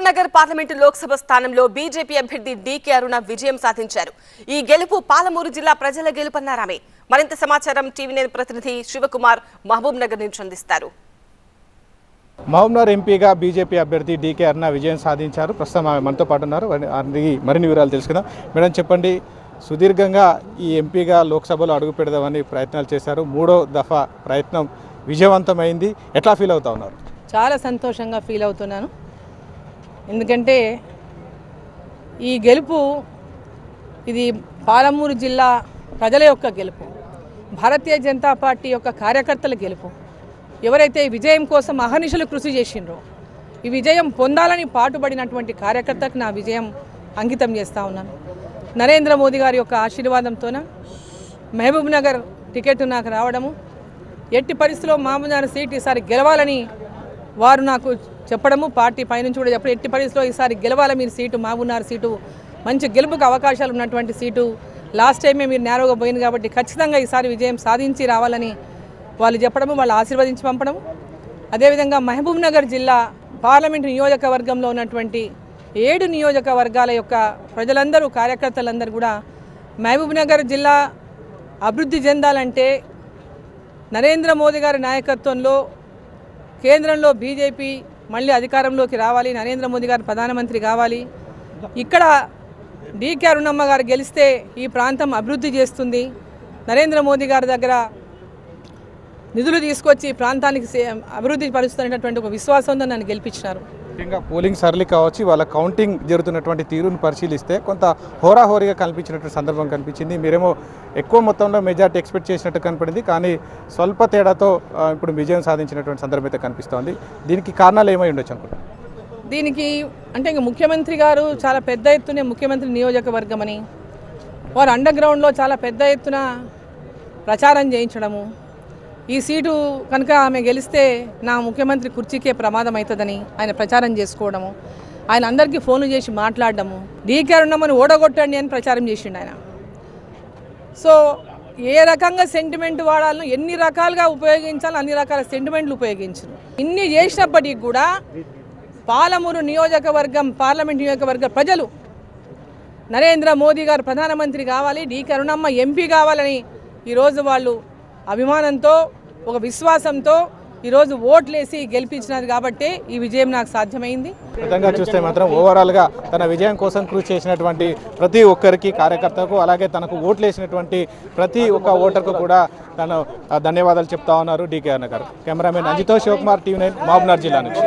Mahabubnagar parliament Lok Sabha స్థానంలో BJP అభ్యర్థి DK అరుణ విజయం సాధించారు. ఈ గెలుపు పాలమూరు జిల్లా ప్రజల గెలుపన్నారామె. మరింత సమాచారం టీవీ9 ప్రతినిధి శివకుమార్ మహబూబ్నగర్ నుంచి అందిస్తారు. మహబూబ్నగర్ ఎంపీగా బీజేపీ అభ్యర్థి డీకే అరుణ విజయం సాధించారు. ప్రస్తుతం మనతో పాటు ఉన్నారు. మరిన్ని వివరాలు తెలుసుకుందాం. మేడం చెప్పండి, సుదీర్ఘంగా ఈ ఎంపీగా లోక్సభలో అడుగు పెడదామని ప్రయత్నాలు చేశారు. మూడో దఫా ప్రయత్నం విజయవంతమైంది. ఎట్లా ఫీల్ అవుతా ఉన్నారు? చాలా సంతోషంగా ఫీల్ అవుతున్నాను. ఎందుకంటే ఈ గెలుపు ఇది పాలమూరు జిల్లా ప్రజల యొక్క గెలుపు, భారతీయ జనతా పార్టీ యొక్క కార్యకర్తల గెలుపు. ఎవరైతే ఈ విజయం కోసం అహర్నిశలు కృషి చేసిండ్రో, ఈ విజయం పొందాలని పాటుపడినటువంటి కార్యకర్తకు నా విజయం అంకితం చేస్తూ ఉన్నాను. నరేంద్ర మోదీ గారి యొక్క ఆశీర్వాదంతోన మహబూబ్నగర్ టికెట్ నాకు రావడము, ఎట్టి పరిస్థితుల్లో మహబూబ్నగర్ సీట్ ఈసారి గెలవాలని వారు నాకు చెప్పడము, పార్టీ పైనుంచి కూడా చెప్పడం, ఎట్టి పరిస్థితుల్లో ఈసారి గెలవాలి మీరు సీటు, మహబూబ్నగర్ సీటు మంచి గెలుపుకు అవకాశాలు ఉన్నటువంటి సీటు, లాస్ట్ టైమే మీరు నేరోగా పోయింది కాబట్టి ఖచ్చితంగా ఈసారి విజయం సాధించి రావాలని వాళ్ళు చెప్పడము, వాళ్ళు ఆశీర్వదించి పంపడము. అదేవిధంగా మహబూబ్నగర్ జిల్లా పార్లమెంటు నియోజకవర్గంలో ఉన్నటువంటి 7 నియోజకవర్గాల యొక్క ప్రజలందరూ, కార్యకర్తలందరూ కూడా మహబూబ్నగర్ జిల్లా అభివృద్ధి చెందాలంటే నరేంద్ర మోదీ గారి నాయకత్వంలో కేంద్రంలో బీజేపీ మళ్ళీ అధికారంలోకి రావాలి, నరేంద్ర మోదీ గారు ప్రధానమంత్రి కావాలి, ఇక్కడ డీకే అరుణమ్మ గారు గెలిస్తే ఈ ప్రాంతం అభివృద్ధి చేస్తుంది, నరేంద్ర మోదీ గారి దగ్గర నిధులు తీసుకొచ్చి ప్రాంతానికి అభివృద్ధి పరుస్తున్నటువంటి ఒక విశ్వాసంతో నన్ను గెలిపించినారు. ముఖ్యంగా పోలింగ్ సరళి కావచ్చు, వాళ్ళ కౌంటింగ్ జరుగుతున్నటువంటి తీరును పరిశీలిస్తే కొంత హోరాహోరీగా కనిపించినటువంటి సందర్భం కనిపించింది. మీరేమో ఎక్కువ మొత్తంలో మెజార్టీ ఎక్స్పెక్ట్ చేసినట్టు కనపడింది, కానీ స్వల్ప తేడాతో ఇప్పుడు విజయం సాధించినటువంటి సందర్భం అయితే కనిపిస్తోంది. దీనికి కారణాలు ఏమై ఉండొచ్చు అనుకుంటున్నారు? దీనికి అంటే ఇంకా ముఖ్యమంత్రి గారు చాలా పెద్ద ఎత్తున ముఖ్యమంత్రి నియోజకవర్గం అని వారు అండర్ గ్రౌండ్లో చాలా పెద్ద ఎత్తున ప్రచారం చేయించడము, ఈ సీటు కనుక ఆమె గెలిస్తే నా ముఖ్యమంత్రి కుర్చీకే ప్రమాదం అవుతుందని ఆయన ప్రచారం చేసుకోవడము, ఆయన అందరికీ ఫోన్లు చేసి మాట్లాడడము, డీకే అరుణమ్మని ఓడగొట్టండి అని ప్రచారం చేసిండు ఆయన. సో ఏ రకంగా సెంటిమెంట్ వాడాలను, ఎన్ని రకాలుగా ఉపయోగించాలో అన్ని రకాల సెంటిమెంట్లు ఉపయోగించారు. ఇన్ని చేసినప్పటికీ కూడా పాలమూరు నియోజకవర్గం పార్లమెంట్ నియోజకవర్గ ప్రజలు నరేంద్ర మోదీ గారు ప్రధానమంత్రి కావాలి, డీకే అరుణమ్మ ఎంపీ కావాలని ఈరోజు వాళ్ళు అభిమానంతో, ఒక విశ్వాసంతో ఈరోజు ఓట్లేసి గెలిపించినారు కాబట్టి ఈ విజయం నాకు సాధ్యమైంది. విధంగా చూస్తే మాత్రం ఓవరాల్గా తన విజయం కోసం కృషి చేసినటువంటి ప్రతి ఒక్కరికి, కార్యకర్తకు, అలాగే తనకు ఓట్లు వేసినటువంటి ప్రతి ఒక్క ఓటర్కు కూడా తను ధన్యవాదాలు చెప్తా ఉన్నారు డీకే అరుణ గారు. కెమెరామెన్ అంజితో శివకుమార్, టీవీ9 మహబూబ్నగర్ జిల్లా నుంచి.